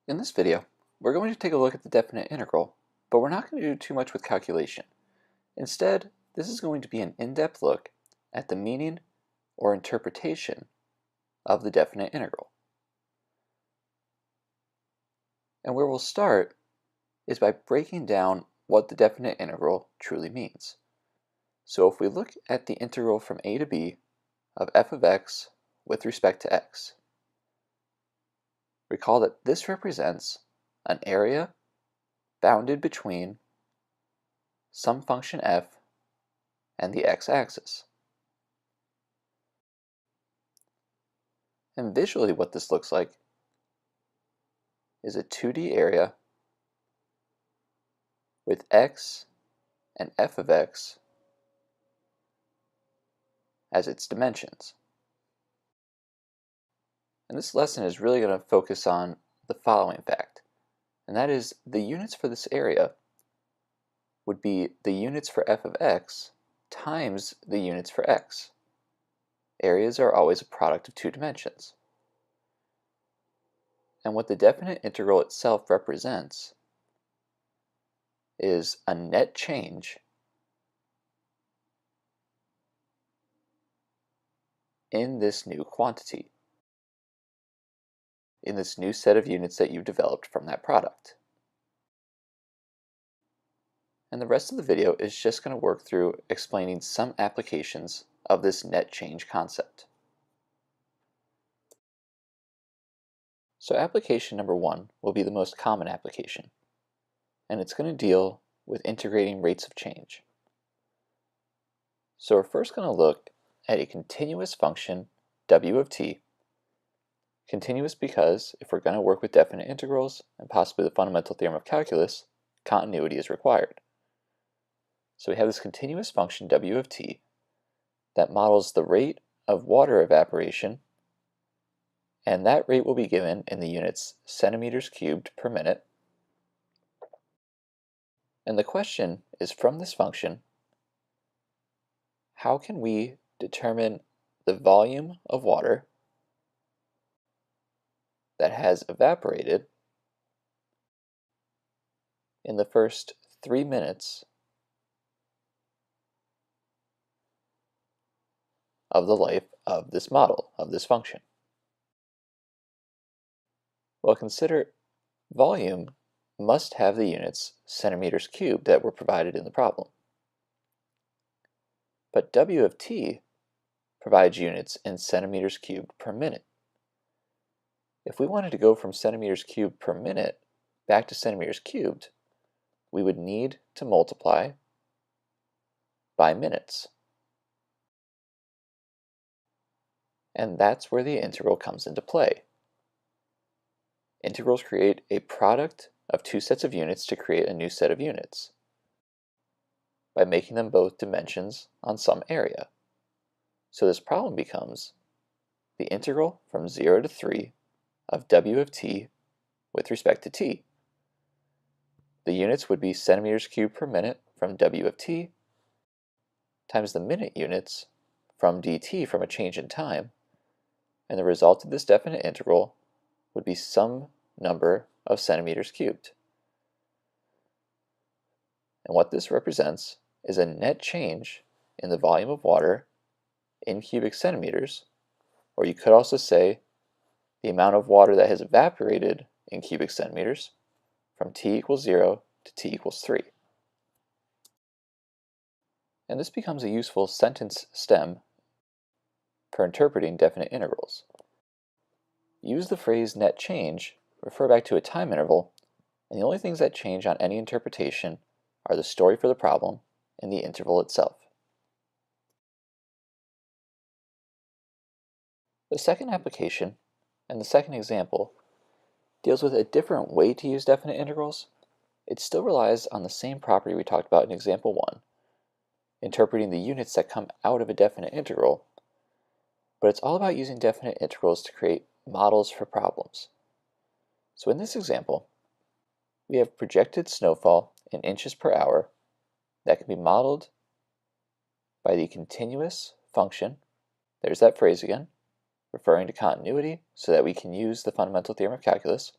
In this video, we're going to take a look at the definite integral, but we're not going to do too much with calculation. Instead, this is going to be an in-depth look at the meaning or interpretation of the definite integral. And where we'll start is by breaking down what the definite integral truly means. So if we look at the integral from a to b of f of x with respect to x, recall that this represents an area bounded between some function f and the x-axis. And visually what this looks like is a 2D area with x and f of x as its dimensions. And this lesson is really going to focus on the following fact, and that is the units for this area would be the units for f of x times the units for x. Areas are always a product of two dimensions. And what the definite integral itself represents is a net change in this new quantity, in this new set of units that you've developed from that product. And the rest of the video is just going to work through explaining some applications of this net change concept. So application number one will be the most common application, and it's going to deal with integrating rates of change. So we're first going to look at a continuous function w of t. Continuous because if we're going to work with definite integrals and possibly the fundamental theorem of calculus, continuity is required. So we have this continuous function w of t that models the rate of water evaporation, and that rate will be given in the units centimeters cubed per minute. And the question is, from this function, how can we determine the volume of water that has evaporated in the first 3 minutes of the life of this model, of this function? Well, consider volume must have the units centimeters cubed that were provided in the problem. But w of t provides units in centimeters cubed per minute. If we wanted to go from centimeters cubed per minute back to centimeters cubed, we would need to multiply by minutes. And that's where the integral comes into play. Integrals create a product of two sets of units to create a new set of units by making them both dimensions on some area. So this problem becomes the integral from 0 to 3 of w of t with respect to t. The units would be centimeters cubed per minute from w of t times the minute units from dt from a change in time, and the result of this definite integral would be some number of centimeters cubed. And what this represents is a net change in the volume of water in cubic centimeters, or you could also say the amount of water that has evaporated in cubic centimeters from t equals 0 to t equals 3. And this becomes a useful sentence stem for interpreting definite integrals. Use the phrase net change, refer back to a time interval, and the only things that change on any interpretation are the story for the problem and the interval itself. The second application, and the second example, deals with a different way to use definite integrals. It still relies on the same property we talked about in example 1, interpreting the units that come out of a definite integral, but it's all about using definite integrals to create models for problems. So in this example, we have projected snowfall in inches per hour that can be modeled by the continuous function. There's that phrase again, referring to continuity so that we can use the fundamental theorem of calculus,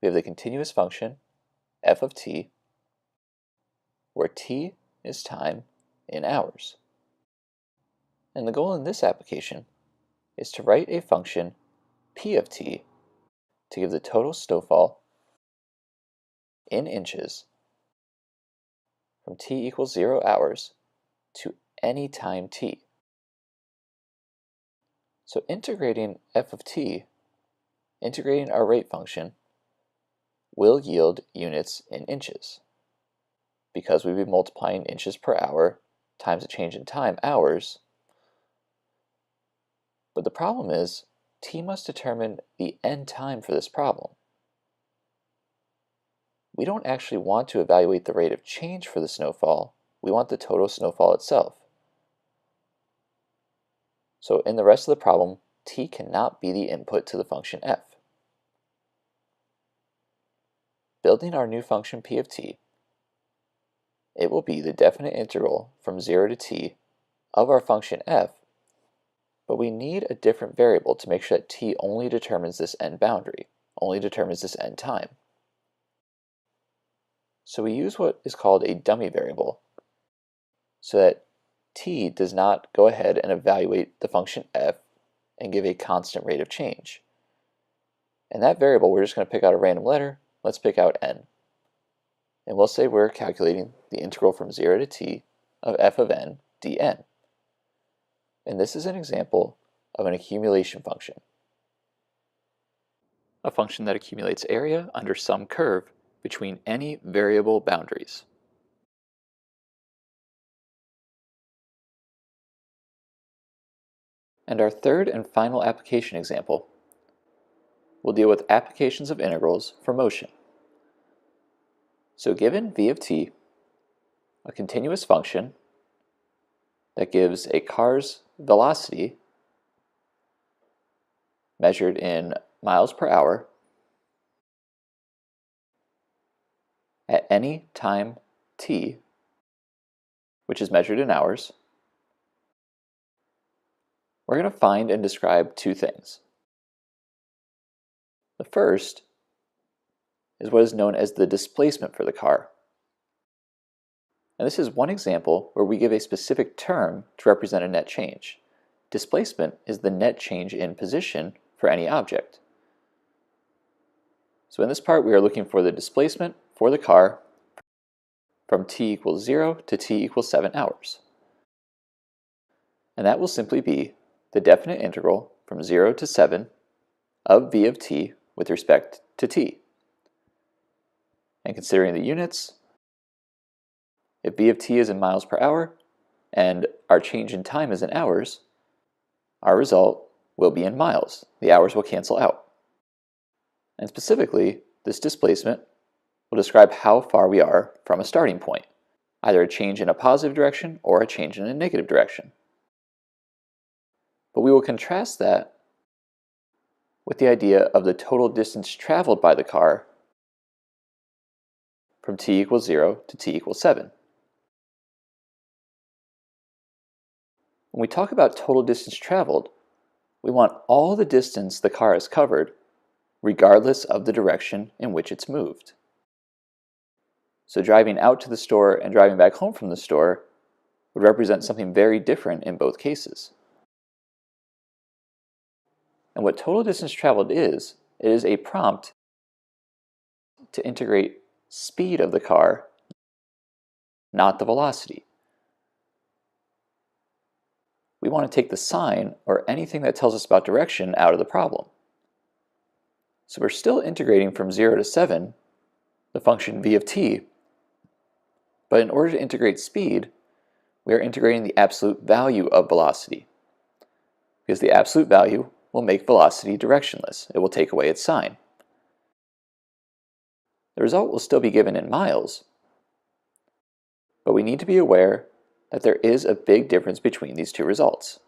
we have the continuous function f of t, where t is time in hours. And the goal in this application is to write a function p of t to give the total snowfall in inches from t equals 0 hours to any time t. So integrating f of t, integrating our rate function, will yield units in inches, because we'd be multiplying inches per hour times a change in time, hours. But the problem is, t must determine the end time for this problem. We don't actually want to evaluate the rate of change for the snowfall, we want the total snowfall itself. So in the rest of the problem, t cannot be the input to the function f. Building our new function p of t, it will be the definite integral from 0 to t of our function f, but we need a different variable to make sure that t only determines this end boundary, only determines this end time. So we use what is called a dummy variable, so that t does not go ahead and evaluate the function f and give a constant rate of change. And that variable, we're just going to pick out a random letter. Let's pick out n. And we'll say we're calculating the integral from 0 to t of f of n dn. And this is an example of an accumulation function, a function that accumulates area under some curve between any variable boundaries. And our third and final application example will deal with applications of integrals for motion. So given v of t, a continuous function that gives a car's velocity measured in miles per hour at any time t, which is measured in hours, we're going to find and describe two things. The first is what is known as the displacement for the car. And this is one example where we give a specific term to represent a net change. Displacement is the net change in position for any object. So in this part, we are looking for the displacement for the car from t equals 0 to t equals 7 hours. And that will simply be the definite integral from 0 to 7 of v of t with respect to t. And considering the units, if v of t is in miles per hour and our change in time is in hours, our result will be in miles. The hours will cancel out. And specifically, this displacement will describe how far we are from a starting point, either a change in a positive direction or a change in a negative direction. But we will contrast that with the idea of the total distance traveled by the car from t equals 0 to t equals 7. When we talk about total distance traveled, we want all the distance the car has covered, regardless of the direction in which it's moved. So driving out to the store and driving back home from the store would represent something very different in both cases. And what total distance traveled is, it is a prompt to integrate speed of the car, not the velocity. We want to take the sign or anything that tells us about direction out of the problem. So we're still integrating from 0 to 7, the function v of t, but in order to integrate speed, we are integrating the absolute value of velocity, because the absolute value will make velocity directionless. It will take away its sign. The result will still be given in miles, but we need to be aware that there is a big difference between these two results.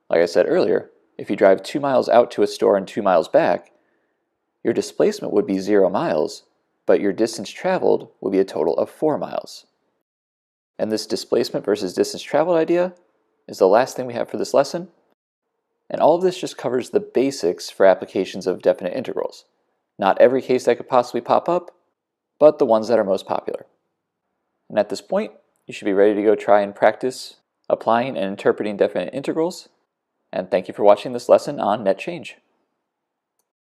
Like I said earlier, if you drive 2 miles out to a store and 2 miles back, your displacement would be 0 miles, but your distance traveled would be a total of 4 miles. And this displacement versus distance traveled idea is the last thing we have for this lesson. And all of this just covers the basics for applications of definite integrals. Not every case that could possibly pop up, but the ones that are most popular. And at this point, you should be ready to go try and practice applying and interpreting definite integrals. And thank you for watching this lesson on net change.